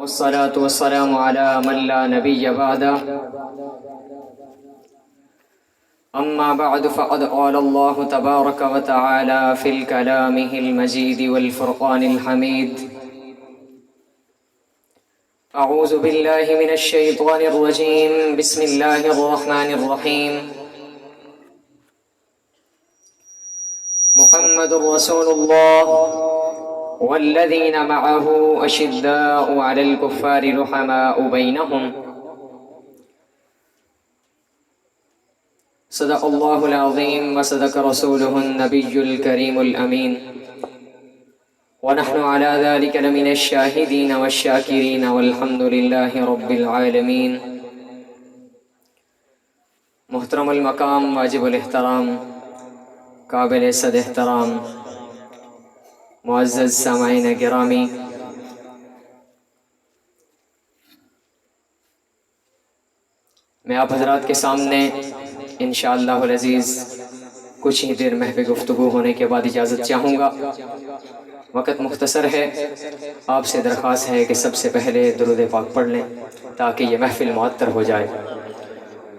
والصلاة والسلام على من لا نبي بعده أما بعد فقد قال الله تبارك وتعالى في كلامه المجيد والفرقان الحميد أعوذ بالله من الشيطان الرجيم بسم الله الرحمن الرحيم محمد رسول الله والذين معه أشداء على الكفار رحماء بينهم صدق الله العظيم وصدق رسوله النبي الكريم الأمين ونحن على ذلك لمن الشاهدين والشاكرين والحمد لله رب العالمين. محترم المقام، واجب الاحترام، قابل صد احترام، معزز سامعین گرامی، میں آپ حضرات کے سامنے انشاءاللہ العزیز کچھ ہی دیر محو گفتگو ہونے کے بعد اجازت چاہوں گا. وقت مختصر ہے، آپ سے درخواست ہے کہ سب سے پہلے درود پاک پڑھ لیں تاکہ یہ محفل معطر ہو جائے.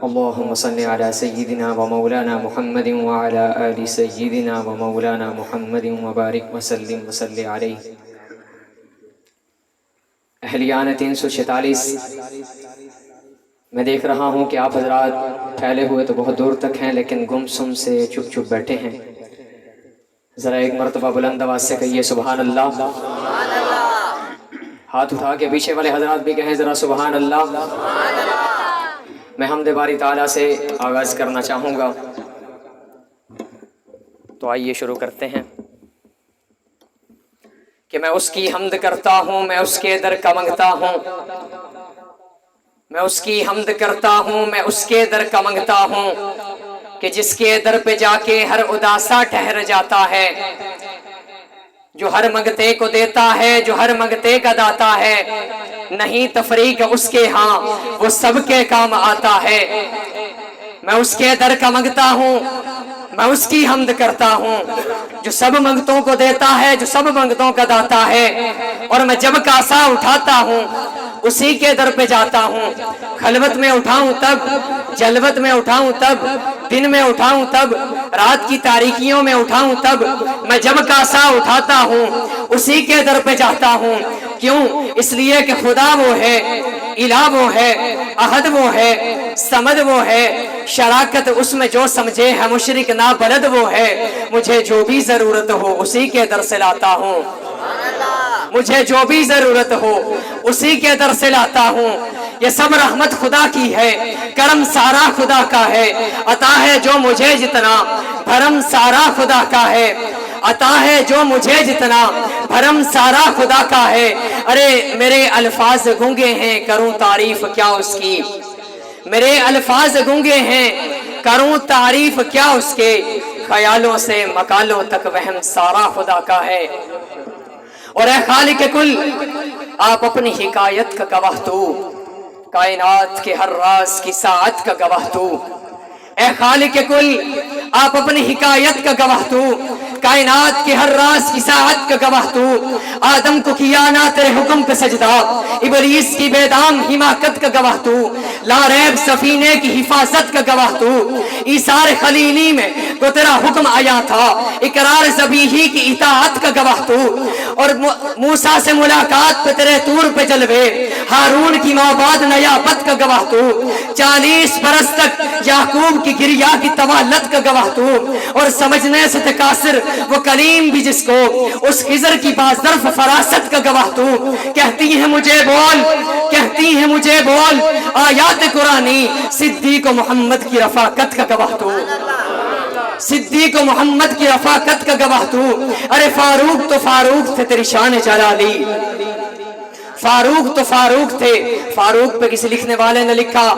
اللہم صلی علی سیدنا و مولانا محمد وعلی آل سیدنا و مولانا محمد وبارک وسلم وصلی علیہ. اہلیان 346، میں دیکھ رہا ہوں کہ آپ حضرات پھیلے ہوئے تو بہت دور تک ہیں لیکن گم سم سے چپ چپ بیٹھے ہیں. ذرا ایک مرتبہ بلند آواز سے کہیے سبحان اللہ. ہاتھ اٹھا کے پیچھے والے حضرات بھی کہیں ذرا سبحان اللہ. میں حمد باری تعالیٰ سے آغاز کرنا چاہوں گا، تو آئیے شروع کرتے ہیں. کہ میں اس کی حمد کرتا ہوں، میں اس کے در کا منگتا ہوں، میں اس کی حمد کرتا ہوں، میں اس کے در کا منگتا ہوں، کہ جس کے در پہ جا کے ہر اداسا ٹھہر جاتا ہے، جو ہر منگتے کو دیتا ہے، جو ہر منگتے کا داتا ہے، نہیں تفریق اس کے ہاں وہ سب کے کام آتا ہے. میں اس کے در کا منگتا ہوں، میں اس کی حمد کرتا ہوں، جو سب منگتوں کو دیتا ہے، جو سب منگتوں کا داتا ہے. اور میں جب کاسا اٹھاتا ہوں اسی کے در پہ جاتا ہوں. خلوت میں اٹھاؤں تب، جلوت میں اٹھاؤں تب، دن میں اٹھاؤں تب، رات کی تاریکیوں میں اٹھاؤں تب، میں جب کاسا اٹھاتا ہوں اسی کے در پہ جاتا ہوں. کیوں؟ اس لیے کہ خدا وہ ہے، الہ وہ ہے، احد وہ ہے، سمد وہ ہے. شراکت اس میں جو سمجھے ہے، مشرک نا بلد وہ ہے. مجھے جو بھی ضرورت ہو اسی کے در سے لاتا ہوں، مجھے جو بھی ضرورت ہو اسی کے در سے لاتا ہوں. یہ سب رحمت خدا کی ہے، کرم سارا خدا کا ہے. عطا ہے جو مجھے جتنا، بھرم سارا خدا کا ہے. عطا ہے جو مجھے جتنا، بھرم سارا خدا کا ہے. ارے میرے الفاظ گونگے ہیں، کروں تعریف کیا اس کی. میرے الفاظ گونگے ہیں، کروں تعریف کیا اس کے. خیالوں سے مقالوں تک وہم سارا خدا کا ہے. اور اے خالق کل، آپ اپنی حکایت کا گواہ تو، کائنات کے ہر راز کی ساعت کا گواہ تو. اے خالق کل، آپ اپنی حکایت کا گواہ تو، کائنات کے ہر راز کی ساعت کا گواہ تو. آدم کو کیا نہ تیرے حکم پہ سجدہ، ابلیس کی بے دام حماقت کا گواہ تو. لا ریب سفینے کی حفاظت کا گواہ تو. ایثار خلیلی میں کو تیرا حکم آیا تھا، اقرار ذبیحی کی اطاعت کا گواہ تو. اور موسیٰ سے ملاقات پہ تیرے طور پہ جلوے، ہارون کی مابعد نیابت کا گواہ تو. 40 برس تک یعقوب کی گریا کی طوالت کا گواہ تو. اور سمجھنے سے تقاصر وہ کلیم بھی جس کو، اس خضر کی بازرف فراست کا گواہ تو. کہتی ہیں مجھے بول، کہتی ہیں مجھے بول، آیات قرآنی صدیق و محمد کی رفاقت کا گواہ تو. صدیق و محمد کی رفاقت کا گواہ تو. ارے فاروق تو فاروق تھے تیری شان جلالی، فاروق تو فاروق تھے. فاروق پہ کسی لکھنے والے نے لکھا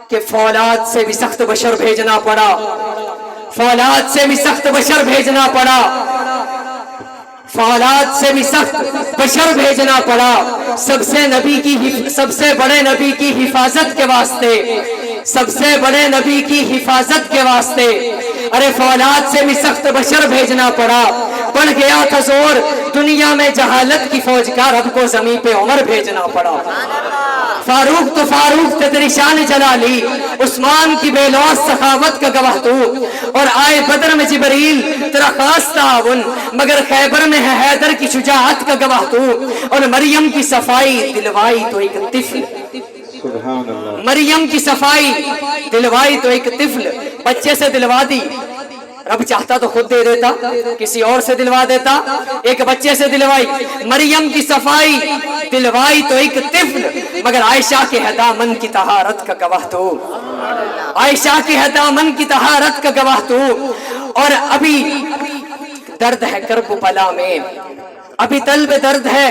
کہ فولاد سے بھی سخت بشر بھیجنا پڑا، فولاد سے بھی سخت بشر بھیجنا پڑا، فولاد سے بھی سخت بشر بھیجنا پڑا. سب سے بڑے نبی کی حفاظت کے واسطے، سب سے بڑے نبی کی حفاظت کے واسطے. ارے فولاد سے بھی سخت بشر بھیجنا پڑا. بڑھ گیا تھا زور دنیا میں جہالت کی فوج کا، رب کو زمین پہ عمر بھیجنا پڑا۔ فاروق تو فاروق تھے تیری شان جلالی، عثمان کی بے لوث سخاوت کا گواہ تو، اور آئے بدر میں جبریل تیرا خاص تعاون، مگر خیبر میں ہے حیدر کی شجاعت کا گواہ تو، اور مریم کی صفائی دلوائی تو ایک طفل، مریم کی صفائی دلوائی تو ایک طفل، بچے سے دلوا دی، رب چاہتا تو خود دے دیتا، کسی اور سے دلوا دیتا، ایک بچے سے دلوائی۔ مریم کی صفائی دلوائی تو ایک طفل، مگر عائشہ کے دامن کی طہارت کا گواہ تو، عائشہ کے دامن کی طہارت کا گواہ تو، اور ابھی درد ہے کرب بلا میں، ابھی طلب درد ہے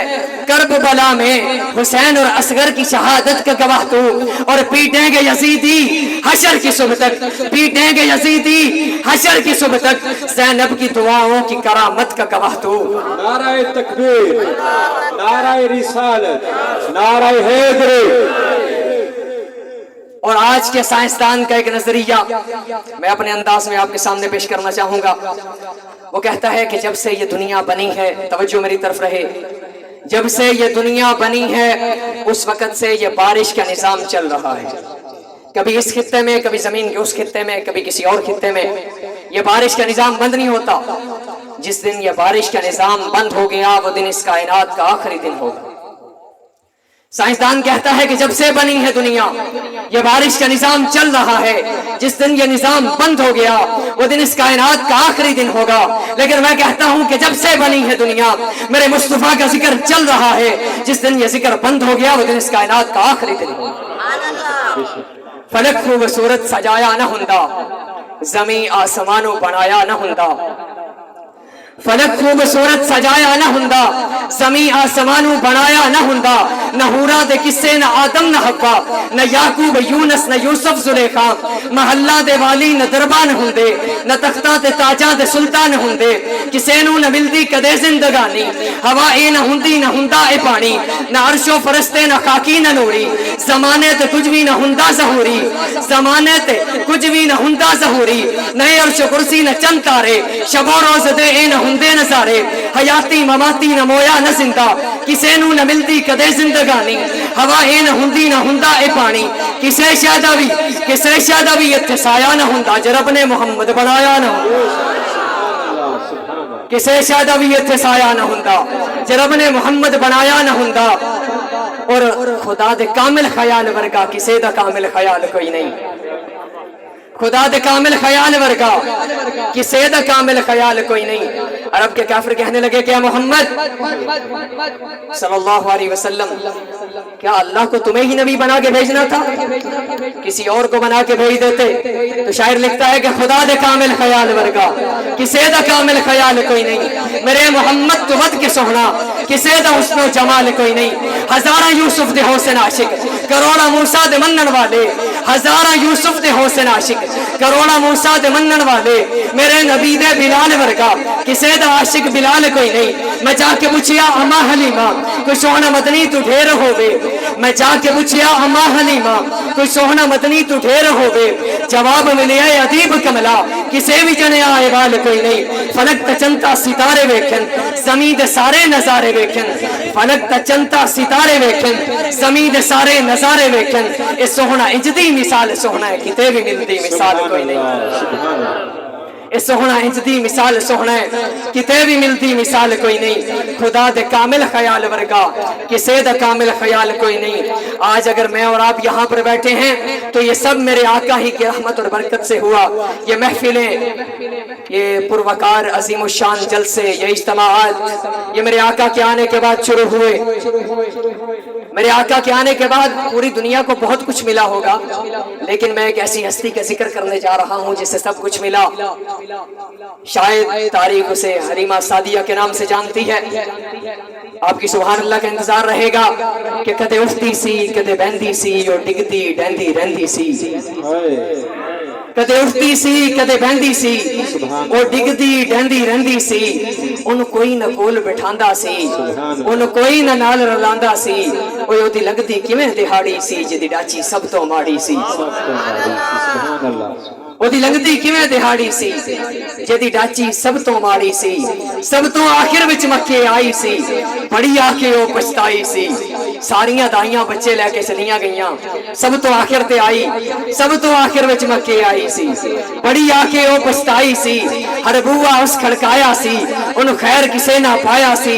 کرب بلا میں، حسین اور اصغر کی شہادت کا گواہ تو، اور پیٹیں گے یزیدی حشر کی صبح تک، پیٹیں گے یزیدی حشر کی صبح تک، زینب کی دعاؤں کی کرامت کا گواہ تو۔ نعرہ تکبیر، نعرہ رسالت، نعرہ حیدر۔ اور آج کے سائنسدان کا ایک نظریہ میں اپنے انداز میں آپ کے سامنے پیش کرنا چاہوں گا۔ وہ کہتا ہے کہ جب سے یہ دنیا بنی ہے، توجہ میری طرف رہے، جب سے یہ دنیا بنی ہے اس وقت سے یہ بارش کا نظام چل رہا ہے، کبھی اس خطے میں، کبھی زمین کے اس خطے میں، کبھی کسی اور خطے میں، یہ بارش کا نظام بند نہیں ہوتا۔ جس دن یہ بارش کا نظام بند ہو گیا وہ دن اس کائنات کا آخری دن ہوگا۔ سائنسدان کہتا ہے کہ جب سے بنی ہے دنیا یہ بارش کا نظام چل رہا ہے، جس دن یہ نظام بند ہو گیا وہ دن اس کائنات کا آخری دن ہوگا۔ لیکن میں کہتا ہوں کہ جب سے بنی ہے دنیا میرے مصطفیٰ کا ذکر چل رہا ہے، جس دن یہ ذکر بند ہو گیا وہ دن اس کائنات کا آخری دن ہوگا۔ فلک خوبصورت سجایا نہ ہندا، زمین آسمانوں بنایا نہ ہندا، فلک خوبصورت سجایا نہ ہندا، زمین آسمانوں بنایا نہ ہندا، نہ ہورا دے کسے نہ آدم نہ حوا، نہ یعقوب یونس نہ یوسف زلیخا، محلہ دے والی نہ دربان ہندے، نہ تختہ دے تاجاں دے سلطان ہندے، کسے نو نہ ملدی کدے زندگانی، ہوا اے نہ ہندی نہ ہندا اے پانی، نہ عرش و فرشتے نہ خاکی نہ نوری، زمانے تے کچھ بھی نہ ہندا ظہوری، زمانے تے کچھ بھی نہ ہندا ظہوری، نہ عرش و کرسی نہ چند تارے، شب و روز دے اے نہ ہندے نظارے، حیاتی مماتی نہ مویا نہ زندہ، کسے نو نہ ملدی کدے زندگانی، ہوا اے نہ ہندی نہ ہندا اے پانی، کسے شہدہ بھی اتھے سایہ نہ ہندا، جرب نے محمد بنایا نہ ہندا، کسے شہدہ بھی اتھے سایہ نہ ہندا، جرب نے محمد بنایا نہ ہندا، اور خدا دے کامل خیال ورگا کسے دا کامل خیال کوئی نہیں، خدا دے کامل خیال ورگا کسے دا کامل خیال کوئی نہیں۔ عرب کے کافر کہنے لگے کہ محمد صلی اللہ علیہ وسلم کیا اللہ کو تمہیں ہی نبی بنا کے بھیجنا تھا، کسی اور کو بنا کے بھیج دیتے؟ تو شاعر لکھتا ہے کہ خدا دے کامل خیال ورگا کسے دا کامل خیال کوئی نہیں، میرے محمد تو ود کے سوہنا کسے دا حسن و جمال کوئی نہیں، ہزارہ یوسف دے حسن عاشق کروڑا موسیٰ دے منن والے، ہزارہ یوسف دے حسن عاشق کروڑا موسیٰ دے منن والے، میرے نبی دے بلال ورگا کسے دا عاشق بلال کوئی نہیں۔ میں جا کے پوچھیا اما حلیمہ کوئی سوہنا مدنی تو ڈھیر ہووے، میں جا کے پوچھیا اما حلیمہ کوئی سوہنا مدنی تو ڈھیر ہووے، جواب ملیا ادیب کملا کسے بھی جنے آئے وال کوئی نہیں، فلک تا چنتا ستارے ویکھن زمین دے سارے نظارے ویکھن، فلک تا چنتا ستارے ویکھن زمین دے سارے نظارے ویکھن، اے سوہنا انجدی مثال سوہنا ہے کتے بھی ملدی مثال کوئی نہیں، اے سوہنا انجدی مثال سوہنا ہے کتے بھی ملتی مثال کوئی نہیں، خدا دے کامل خیال ورگا کسے دا کامل خیال کوئی نہیں۔ آج اگر میں اور آپ یہاں پر بیٹھے ہیں تو یہ سب میرے آقا ہی کی رحمت اور برکت سے ہوا۔ یہ محفلیں، یہ پروکار عظیم الشان جلسے، یہ اجتماعات، یہ میرے آقا کے آنے کے بعد شروع ہوئے۔ میرے آقا کے آنے کے بعد پوری دنیا کو بہت کچھ ملا ہوگا، لیکن میں ایک ایسی ہستی کا ذکر کرنے جا رہا ہوں جسے سب کچھ ملا۔ شاید تاریخ اسے حلیمہ سعدیہ کے نام سے جانتی ہے۔ آپ کی سبحان اللہ کا انتظار رہے گا کہ کدے اٹھتی سی کدے بہندی سی اور ڈگتی ڈہندی رہندی سی، کدے اٹھتی سی کدے بہندی سی اور ڈگتی ڈہندی رہندی سی، ان کوئی نہ کول بٹھاندا سی، ان کوئی نہ نال رلاندا سی، اوے اودی لگدی کیویں دہاڑی سی جدی ڈاچی سب تو ماڑی سی۔ ਉਹਦੀ ਲੰਘਦੀ ਕਿਵੇਂ ਦਿਹਾੜੀ ਸੀ, ਜਿਹਦੀ ਡਾਚੀ ਸਭ ਤੋਂ ਮਾੜੀ ਸੀ, ਸਭ ਤੋਂ ਆਖਿਰ ਵਿੱਚ ਮੱਕੇ ਆਈ ਸੀ, ਬੜੀ ਆ ਕੇ ਉਹ ਪਛਤਾਈ ਸੀ। ਸਾਰੀਆਂ ਦਾਈਆਂ ਬੱਚੇ ਲੈ ਕੇ ਚਲੀਆਂ ਗਈਆਂ, ਸਭ ਤੋਂ ਆਖਿਰ ਤੇ ਆਈ, ਸਭ ਤੋਂ ਆਖਿਰ ਵਿੱਚ ਮੱਕੇ ਆਈ ਸੀ, ਬੜੀ ਆ ਕੇ ਉਹ ਪਛਤਾਈ ਸੀ। ਹਰ ਬੂਆ ਉਸ ਖੜਕਾਇਆ ਸੀ, ਉਹਨੂੰ ਖੈਰ ਕਿਸੇ ਨਾ ਪਾਇਆ ਸੀ,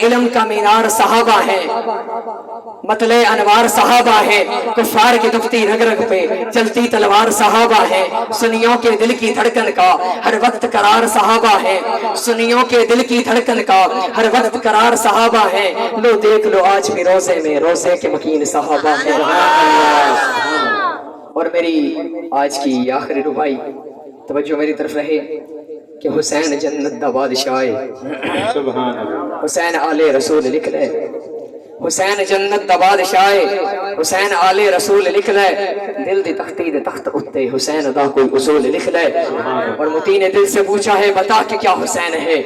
علم کا مینار صحابہ ہیں، مطلع انوار صحابہ ہیں، کفار کی دکھتی رگ رگ پہ چلتی تلوار صحابہ ہیں، سنیوں کے دل کی دھڑکن کا ہر وقت قرار صحابہ ہیں، سنیوں کے دل کی دھڑکن کا ہر وقت قرار صحابہ ہیں، لو دیکھ لو آج بھی روزے میں روزے کے مکین صحابہ ہیں۔ اور میری آج کی آخری ربائی توجہ میری طرف رہے کہ حسین جنت دا بادشاہ، سبحان اللہ، حسین آل رسول لکھ لے، حسین جنت دا بادشاہ، حسین آل رسول لکھ لے، دل دی تختی دے تخت اتے حسین دا کوئی اصول لکھ لے۔ اور متی نے دل سے پوچھا ہے بتا کہ کیا حسین ہے،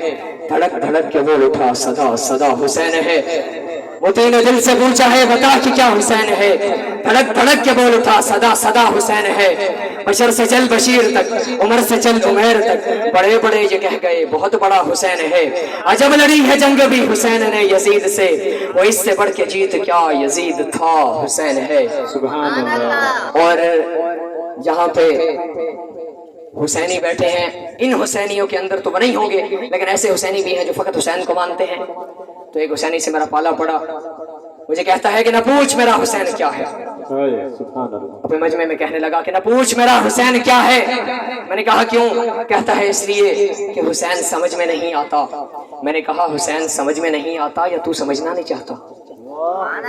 دھڑک دھڑک کے بول اٹھا صدا صدا حسین ہے۔ متی نے دل سے پوچھا ہے بتا کہ کیا حسین ہے، دھڑک دھڑک کے بول اٹھا صدا صدا حسین ہے۔ بشر سے چل بشیر تک، عمر سے چل عمیر تک، بڑے بڑے یہ کہہ گئے بہت بڑا حسین ہے۔ عجب لڑی ہے جنگ بھی حسین نے یزید سے، وہ اس سے بڑھ کے جیت کیا یزید تھا حسین ہے۔ سبحان اللہ۔ اور یہاں پہ حسینی بیٹھے ہیں، ان حسینیوں کے اندر تو وہ نہیں ہوں گے لیکن ایسے حسینی بھی ہیں جو فقط حسین کو مانتے ہیں۔ تو ایک حسینی سے میرا پالا پڑا، مجھے کہتا ہے کہ نہ پوچھ میرا حسین کیا ہے۔ سبحان اللہ۔ اپنے مجمع میں کہنے لگا کہ نہ پوچھ میرا حسین کیا ہے۔ میں نے کہا کیوں؟ کہتا ہے اس لیے کہ حسین سمجھ میں نہیں آتا۔ میں نے کہا حسین سمجھ میں نہیں آتا یا تو سمجھنا نہیں چاہتا؟ سبحان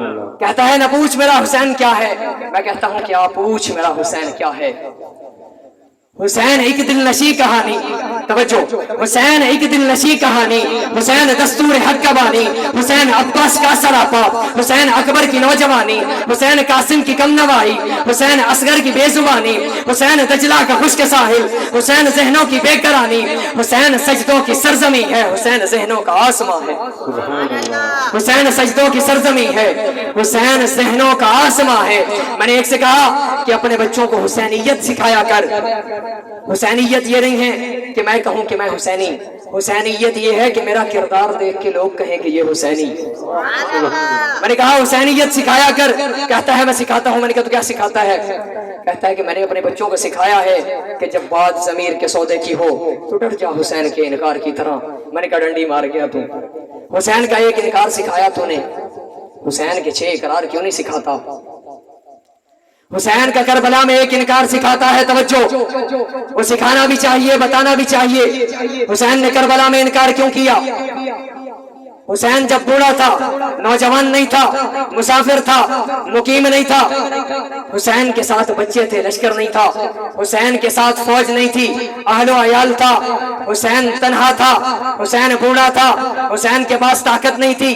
اللہ۔ کہتا ہے نہ پوچھ میرا حسین کیا ہے۔ میں کہتا ہوں کہ آپ پوچھ میرا حسین کیا ہے۔ حسین ایک دل نشی کہانی، توجہ، حسین ایک دل نشی کہانی، حسین دستور حق کا بانی، حسین عباس کا سراپا، حسین اکبر کی نوجوانی، حسین قاسم کی کم نوائی، حسین اصغر کی بے زبانی، حسین دجلہ کا خشک ساحل، حسین ذہنوں کی بے قرانی، حسین سجدوں کی سرزمی ہے، حسین ذہنوں کا آسماں ہے۔ سبحان اللہ۔ حسین سجدوں کی سرزمی ہے، حسین ذہنوں کا آسماں ہے۔ میں نے ایک سے کہا کہ اپنے بچوں کو حسینیت سکھایا کر۔ حسینیت یہ نہیں ہے کہ میں کہوں کہ میں حسینی، حسینیت یہ ہے کہ میرا کردار دیکھ کے لوگ کہیں کہ یہ حسینی۔ میں نے کہا حسینیت سکھایا کر، کہتا ہے میں سکھاتا ہوں۔ میں نے کہا تو کیا سکھاتا ہے؟ کہتا ہے کہ میں نے اپنے بچوں کو سکھایا ہے کہ جب بات ضمیر کے سودے کی ہو تو ڈٹ جا حسین کے انکار کی طرح۔ میں نے کہا ڈنڈی مار گیا تو، حسین کا ایک انکار سکھایا تو نے، حسین کے 6 اقرار کیوں نہیں سکھاتا؟ حسین کا کربلا میں ایک انکار سکھاتا ہے، توجہ، وہ سکھانا بھی چاہیے بتانا بھی چاہیے۔ حسین نے کربلا میں انکار کیوں کیا؟ حسین جب بوڑھا تھا، نوجوان نہیں تھا، مسافر تھا، مقیم نہیں تھا، حسین کے ساتھ بچے تھے، لشکر نہیں تھا، حسین کے ساتھ فوج نہیں تھی، اہل و عیال تھا، حسین تنہا تھا، حسین بوڑھا تھا، حسین کے پاس طاقت نہیں تھی۔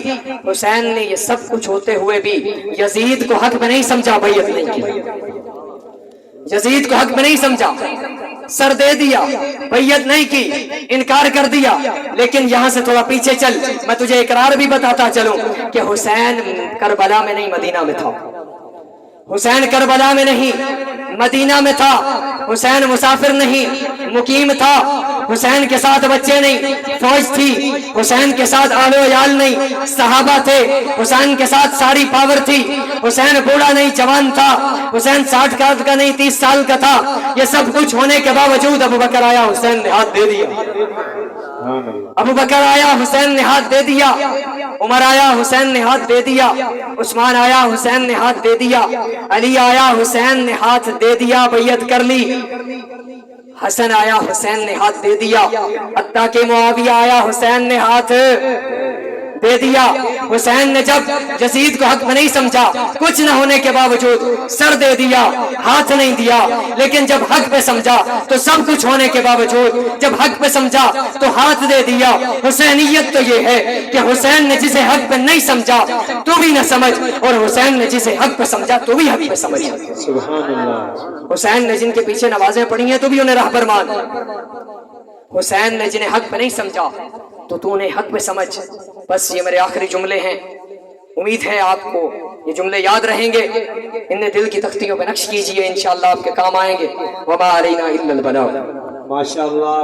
حسین نے یہ سب کچھ ہوتے ہوئے بھی یزید کو حق میں نہیں سمجھا، بیعت نہیں کی، یزید کو حق میں نہیں سمجھا، سر دے دیا، بیعت نہیں کی، انکار کر دیا۔ لیکن یہاں سے تھوڑا پیچھے چل، میں تجھے اقرار بھی بتاتا چلوں کہ حسین کربلا میں نہیں مدینہ میں تھا، حسین کربلا میں نہیں مدینہ میں تھا، حسین مسافر نہیں مقیم تھا، حسین کے ساتھ بچے نہیں، فوج تھی، حسین کے ساتھ آل و عیال نہیں، صحابہ تھے، حسین کے ساتھ ساری پاور تھی، حسین بوڑھا نہیں جوان تھا، حسین 60 کا نہیں 30 سال کا تھا۔ یہ سب کچھ ہونے کے باوجود ابو بکر آیا، حسین نے ہاتھ دے دیا، ابو بکر آیا، حسین نے ہاتھ دے دیا، عمر آیا، حسین نے ہاتھ دے دیا، عثمان آیا، حسین نے ہاتھ دے دیا، علی آیا، حسین نے ہاتھ دے دیا، بیعت کر لی، حسن آیا، حسین نے ہاتھ دے دیا، حتیٰ کہ معاویہ آیا، حسین نے ہاتھ دے دیا۔ حسین نے جب یزید کو حق میں نہیں سمجھا، کچھ نہ ہونے کے باوجود سر دے دیا، ہاتھ نہیں دیا، لیکن جب حق پہ سمجھا تو سب کچھ ہونے کے باوجود جب حق پہ سمجھا تو ہاتھ دے دیا۔ حسینیت تو یہ ہے کہ حسین نے جسے حق پہ نہیں سمجھا تو بھی نہ سمجھ، اور حسین نے جسے حق پہ سمجھا تو بھی حق پہ سمجھ۔ سبحان اللہ۔ حسین نے جن کے پیچھے نمازیں پڑھی ہیں تو بھی انہیں راہبر مان، حسین نے جنہیں حق پہ نہیں سمجھا تو انہیں حق پہ سمجھ۔ بس یہ میرے آخری جملے ہیں، امید ہے آپ کو یہ جملے یاد رہیں گے، انہیں دل کی تختیوں پہ نقش کیجئے، انشاءاللہ آپ کے کام آئیں گے۔ وما علینا الا البلاغ۔ ماشاءاللہ۔